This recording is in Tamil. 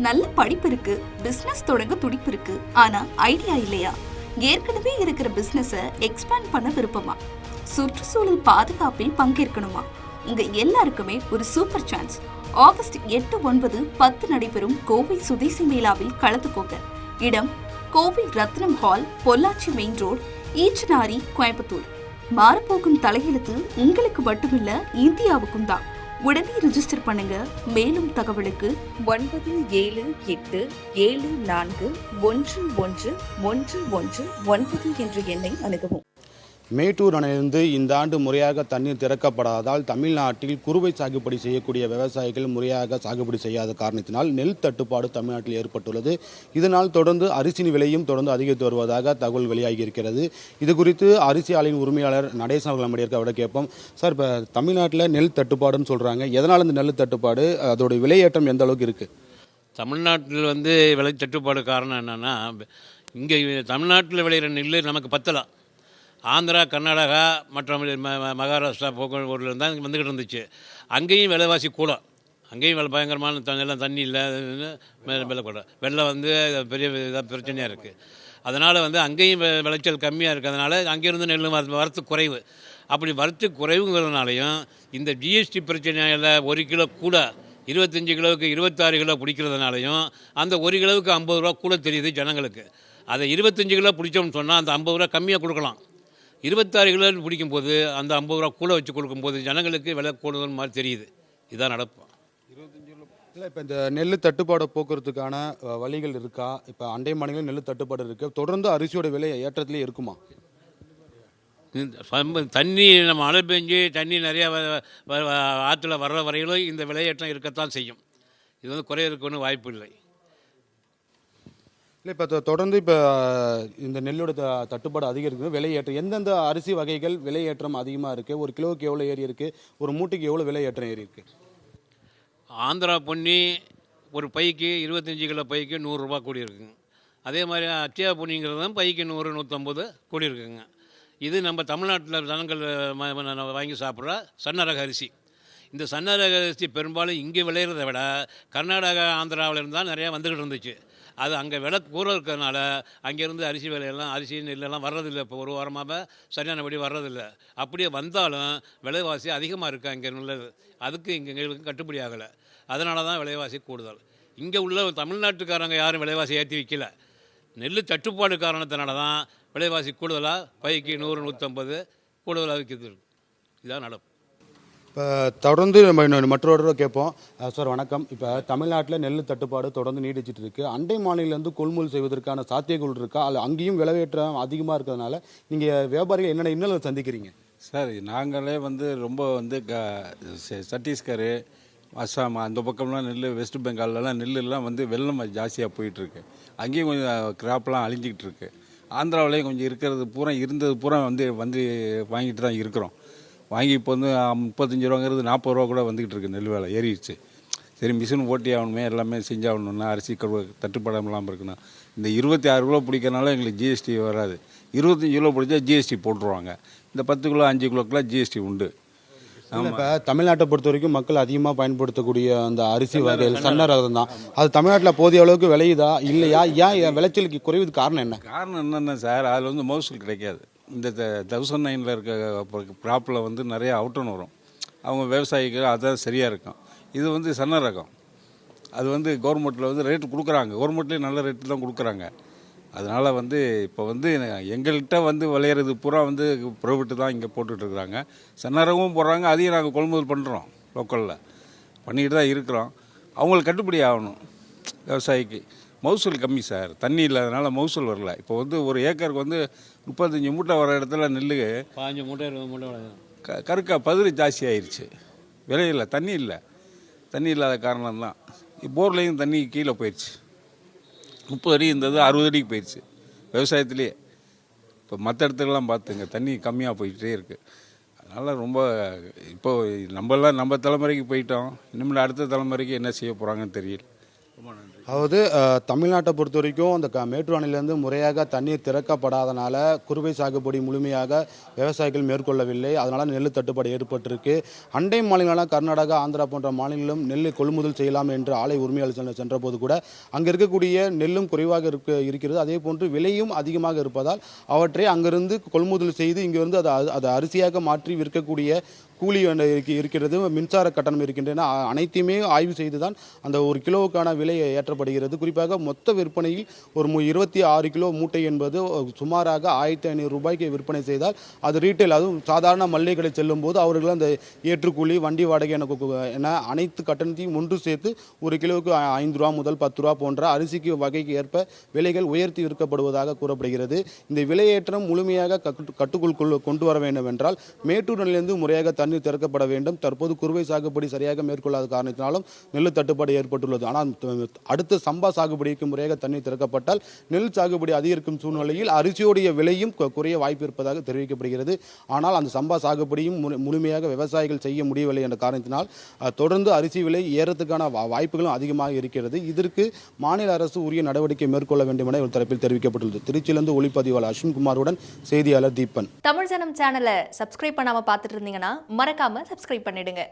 நல்ல படிப்பு இருக்கு, பிசினஸ் தொடங்க துடிப்பு இருக்கு, ஆனா ஐடியா இல்லையா? ஏற்கனவே இருக்கிற பிசினஸ எக்ஸ்பேண்ட் பண்ண விருப்பமா? சுற்றுச்சூழல் பாதுகாப்பில் பங்கேற்கணுமா? உங்க எல்லாருக்குமே ஒரு சூப்பர் சான்ஸ். ஆகஸ்ட் 8, 9, 10 நடைபெறும் கோவை சுதேசி மேளாவில் கலந்துக்கோங்க. இடம் Kovai Ratnam hall, Pollachi main road, Eachanari, Coimbatore. மாறப்போகும் தலையெழுத்து உங்களுக்கு மட்டுமில்ல, இந்தியாவுக்கும் தான். உடனே ரிஜிஸ்டர் பண்ணுங்க. மேலும் தகவலுக்கு 9774141119 என்ற எண்ணை அணுகவும். மேட்டூர் அணையிலிருந்து இந்த ஆண்டு முறையாக தண்ணீர் திறக்கப்படாததால் தமிழ்நாட்டில் குறுவை சாகுபடி செய்யக்கூடிய விவசாயிகள் முறையாக சாகுபடி செய்யாத காரணத்தினால் நெல் தட்டுப்பாடு தமிழ்நாட்டில் ஏற்பட்டுள்ளது. இதனால் தொடர்ந்து அரிசியின் விலையும் தொடர்ந்து அதிகரித்து வருவதாக தகவல் வெளியாகி இருக்கிறது. இது குறித்து அரிசி ஆலையின் உரிமையாளர் நடேசன் அவர்கள் நம்முடைய அவரை கேட்போம். சார், இப்போ தமிழ்நாட்டில் நெல் தட்டுப்பாடுன்னு சொல்கிறாங்க. எதனால் இந்த நெல் தட்டுப்பாடு, அதோடைய விலையேற்றம் எந்த அளவுக்கு இருக்குது? தமிழ்நாட்டில் விலை தட்டுப்பாடு காரணம் என்னென்னா, இங்கே தமிழ்நாட்டில் விளையிற நெல் நமக்கு பத்தலாம். ஆந்திரா, கர்நாடகா மற்றும் மகாராஷ்டிரா போக்குவரத்து தான் வந்துக்கிட்டு இருந்துச்சு. அங்கேயும் விலைவாசி கூட, அங்கேயும் பயங்கரமான எல்லாம் தண்ணி இல்லை, விலை கூட, வெள்ளம் பெரிய இதாக பிரச்சனையாக இருக்குது. அதனால் அங்கேயும் விளைச்சல் கம்மியாக இருக்கிறதுனால அங்கேருந்து நெல் வரத்து குறைவு. அப்படி வரத்து குறைவுங்கிறதுனாலையும் இந்த ஜிஎஸ்டி பிரச்சனையில் 1 கிலோ கூட 25 கிலோவுக்கு 26 கிலோ பிடிக்கிறதுனாலையும் அந்த 1 கிலோவுக்கு 50 ரூபா கூட தெரியுது ஜனங்களுக்கு. அதை 25 கிலோ பிடிச்சோம்னு சொன்னால் அந்த 50 ரூபா கம்மியாக கொடுக்கலாம். 26 கிலோ பிடிக்கும்போது அந்த 50 ரூபா கூட வச்சு கொடுக்கும்போது ஜனங்களுக்கு விலை கூடுதல் மாதிரி தெரியுது. இதான் நடக்கும். 25 கிலோ இல்லை. இப்போ இந்த நெல் தட்டுப்பாடு போக்குறதுக்கான வழிகள் இருக்கா? இப்போ அண்டை மாநிலம் நெல் தட்டுப்பாடு இருக்குது, தொடர்ந்து அரிசியோட விலை ஏற்றத்திலே இருக்குமா? தண்ணி நம்ம மழை பெஞ்சு தண்ணி நிறையா ஆற்றுல வர்ற வரையிலும் இந்த விலையேற்றம் இருக்கத்தான் செய்யும். இது குறையிறதுக்கு ஒன்றும் வாய்ப்பு இல்லை. இல்லை, இப்போ தொடர்ந்து இப்போ இந்த நெல்லோட தட்டுப்பாடு அதிகரிக்கும், விலையேற்றம் எந்தெந்த அரிசி வகைகள் விலையேற்றம் அதிகமாக இருக்குது? ஒரு கிலோவுக்கு எவ்வளோ ஏறி இருக்குது? ஒரு மூட்டைக்கு எவ்வளோ விலையேற்றம் ஏறி இருக்குது? ஆந்திரா பொன்னி ஒரு பைக்கு 25 கிலோ பைக்கு 100 ரூபா கூடி இருக்குங்க. அதே மாதிரி அத்தியா பொன்னிங்கிறது தான் பைக்கு 100, 150 கூடி இருக்குங்க. இது நம்ம தமிழ்நாட்டில் ஜனங்கள் வாங்கி சாப்பிட்ற சன்ன ரக அரிசி. இந்த சன்ன ரக அரிசி பெரும்பாலும் இங்கே விளையிறதை விட கர்நாடகா, ஆந்திராவில் இருந்தால் நிறையா வந்துக்கிட்டு இருந்துச்சு. அது அங்கே விலை கூற இருக்கிறதுனால அங்கேருந்து அரிசி விலையெல்லாம், அரிசி நெல்லெல்லாம் வர்றதில்லை. இப்போ ஒரு வாரமாக சரியானபடி வர்றதில்லை. அப்படியே வந்தாலும் விலைவாசி அதிகமாக இருக்குது அங்கே உள்ளது. அதுக்கு இங்கே எங்களுக்கு கட்டுப்படி ஆகலை. அதனால தான் விலைவாசி கூடுதல். இங்கே உள்ள தமிழ்நாட்டுக்காரங்க யாரும் விலைவாசி ஏற்றி வைக்கல. நெல் தட்டுப்பாடு காரணத்தினால தான் விலைவாசி கூடுதலாக பைக்கு 100, 150 கூடுதலாக விற்கிறது. இதான் நடக்கும். இப்போ தொடர்ந்து நம்ம மற்றொரு கேட்போம். சார் வணக்கம். இப்போ தமிழ்நாட்டில் நெல் தட்டுப்பாடு தொடர்ந்து நீடிச்சிட்டு இருக்குது. அண்டை மாநிலேருந்து கொள்முதல் செய்வதற்கான சாத்தியங்கள் இருக்கா? அல்ல அங்கேயும் விலையேற்றம் அதிகமாக இருக்கிறதுனால நீங்கள் வியாபாரிகள் என்னென்ன இன்னும் சந்திக்கிறீங்க? சார், நாங்களே ரொம்ப சத்தீஸ்கர், அஸ்ஸாம் அந்த பக்கம்லாம் நெல், வெஸ்ட் பெங்காலெலாம் நெல்லுலாம் வெள்ளம் ஜாஸ்தியாக போயிட்டுருக்கு. அங்கேயும் கொஞ்சம் கிராப்லாம் அழிஞ்சிக்கிட்டு இருக்கு. ஆந்திராவிலேயும் கொஞ்சம் இருந்தது பூரா வாங்கிட்டு தான் இருக்கிறோம். வாங்கி இப்போ 35 ரூபாங்கிறது 40 ரூபா கூட வந்துக்கிட்டு இருக்குது. நெல் வேலை ஏறிடுச்சு. சரி, மிஷின் ஓட்டி ஆகணுமே, எல்லாமே செஞ்சாகணுன்னா அரிசி தட்டுப்பாடம் இல்லாமல் இருக்கணும். இந்த 26 கிலோ பிடிக்கிறனால எங்களுக்கு ஜிஎஸ்டி வராது. 25 கிலோ பிடிச்சா ஜிஎஸ்டி போட்டுருவாங்க. இந்த 10 கிலோ 5 கிலோக்கெலாம் ஜிஎஸ்டி உண்டு. இப்போ தமிழ்நாட்டை பொறுத்த வரைக்கும் மக்கள் அதிகமாக பயன்படுத்தக்கூடிய அந்த அரிசி வகைகள் சன்ன ரகம் தான். அது தமிழ்நாட்டில் போதிய அளவுக்கு விளையுதா இல்லையா? ஏன் விளைச்சலுக்கு குறைவுக்கு காரணம் என்ன? காரணம் என்னென்ன சார், அதில் மகசூல் கிடைக்காது. இந்த 1009 இருக்க க்ராப்பில் நிறையா அவுட்டன் வரும். அவங்க விவசாயிகள் அதான் சரியாக இருக்கும். இது சன்ன ரகம். அது கவர்மெண்ட்டில் ரேட்டு கொடுக்குறாங்க. கவர்மெண்ட்லேயும் நல்ல ரேட்டு தான் கொடுக்குறாங்க. அதனால் இப்போ எங்கள்கிட்ட விளையிறது பூரா ப்ரைவேட்டு தான் இங்கே போட்டுட்ருக்குறாங்க. சன்ன ரகமும் போடுறாங்க. அதையும் நாங்கள் கொள்முதல் பண்ணுறோம். லோக்கலில் பண்ணிக்கிட்டு தான் இருக்கிறோம். அவங்களுக்கு கட்டுப்படி ஆகணும். விவசாயிக்கு மகசூல் கம்மி சார். தண்ணி இல்லாதனால மகசூல் வரல. இப்போ ஒரு ஏக்கருக்கு 35 மூட்டை வர இடத்துல நெல் 15 மூட்டை 20 மூட்டை கருக்கா பதில் ஜாஸ்தி ஆயிடுச்சு. விலையில்லை, தண்ணி இல்லை. தண்ணி இல்லாத காரணம்தான். போர்லேயும் தண்ணி கீழே போயிடுச்சு. 30 அடி இருந்தது 60 அடிக்கு போயிடுச்சு விவசாயத்துலேயே. இப்போ மற்ற இடத்துலலாம் பார்த்துங்க, தண்ணி கம்மியாக போயிட்டே இருக்குது. அதனால் இப்போ நம்ம தலைமுறைக்கு போயிட்டோம். இனிமேல் அடுத்த தலைமுறைக்கு என்ன செய்ய போகிறாங்கன்னு தெரியல. அதாவது தமிழ்நாட்டை பொறுத்த வரைக்கும் அந்த மேட்டூர் அணையிலேருந்து முறையாக தண்ணீர் திறக்கப்படாதனால குறுவை சாகுபடி முழுமையாக விவசாயிகள் மேற்கொள்ளவில்லை. அதனால் நெல் தட்டுப்பாடு ஏற்பட்டிருக்கு. அண்டை மாநிலங்களான கர்நாடகா, ஆந்திரா போன்ற மாநிலங்களும் நெல்லை கொள்முதல் செய்யலாம் என்று ஆலை உரிமையாளர் சென்றபோது கூட அங்கே இருக்கக்கூடிய நெல்லும் குறைவாக இருக்கிறது. அதே போன்று விலையும் அதிகமாக இருப்பதால் அவற்றை அங்கிருந்து கொள்முதல் செய்து இங்கிருந்து அதை அரிசியாக மாற்றி விற்கக்கூடிய கூலி இருக்கிறது, மின்சார கட்டணம் இருக்கின்றன. அனைத்தையுமே ஆய்வு செய்து தான் அந்த ஒரு கிலோவுக்கான விலை ஏற்றப்படுகிறது. குறிப்பாக மொத்த விற்பனையில் ஒரு 26 கிலோ மூட்டை என்பது சுமாராக 1500 ரூபாய்க்கு விற்பனை செய்தால் அது ரீட்டைல், அதுவும் சாதாரண மல்லிகை கடை செல்லும் போது அவர்கள் அந்த ஏற்றுக்கூலி, வண்டி வாடகை என அனைத்து கட்டணத்தையும் ஒன்று சேர்த்து ஒரு கிலோவுக்கு 5 ரூபா முதல் 10 ரூபா போன்ற அரிசிக்கு வகைக்கு ஏற்ப விலைகள் உயர்த்தி விற்கப்படுவதாக கூறப்படுகிறது. இந்த விலையேற்றம் முழுமையாக கட்டுக்குள் கொண்டு வர வேண்டும் என்றால் மேட்டூர் அணையிலிருந்து முறையாக தண்ணீர் திறக்கப்பட வேண்டும். தற்போது குறுவை சாகுபடி சரியாக மேற்கொள்ளாத காரணத்தினாலும் நெல் தட்டுப்பாடு ஏற்பட்டுள்ளது. ஆனால் அடுத்த சம்பா சாகுபடிக்கு முறையாக தண்ணீர் திறக்கப்பட்டால் நெல் சாகுபடி அதிகரிக்கும் சூழ்நிலையில் அரிசியோடைய விலையும் குறைய வாய்ப்பு இருப்பதாக தெரிவிக்கப்படுகிறது. ஆனால் அந்த சம்பா சாகுபடியும் முழுமையாக விவசாயிகள் செய்ய முடியவில்லை என்ற காரணத்தினால் தொடர்ந்து அரிசி விலை ஏறத்துக்கான வாய்ப்புகளும் அதிகமாக இருக்கிறது. இதற்கு மாநில அரசு உரிய நடவடிக்கை மேற்கொள்ள வேண்டும் என ஒரு தரப்பில் தெரிவிக்கப்பட்டுள்ளது. திருச்சியிலிருந்து ஒளிப்பதிவாளர் அஸ்வின்குமாருடன் செய்தியாளர் தீபன். தமிழ் ஜனம் சேனலை சப்ஸ்கிரைப் பண்ணாம பார்த்துட்டு இருந்தீங்கன்னா மறக்காம சப்ஸ்கிரைப் பண்ணிடுங்க.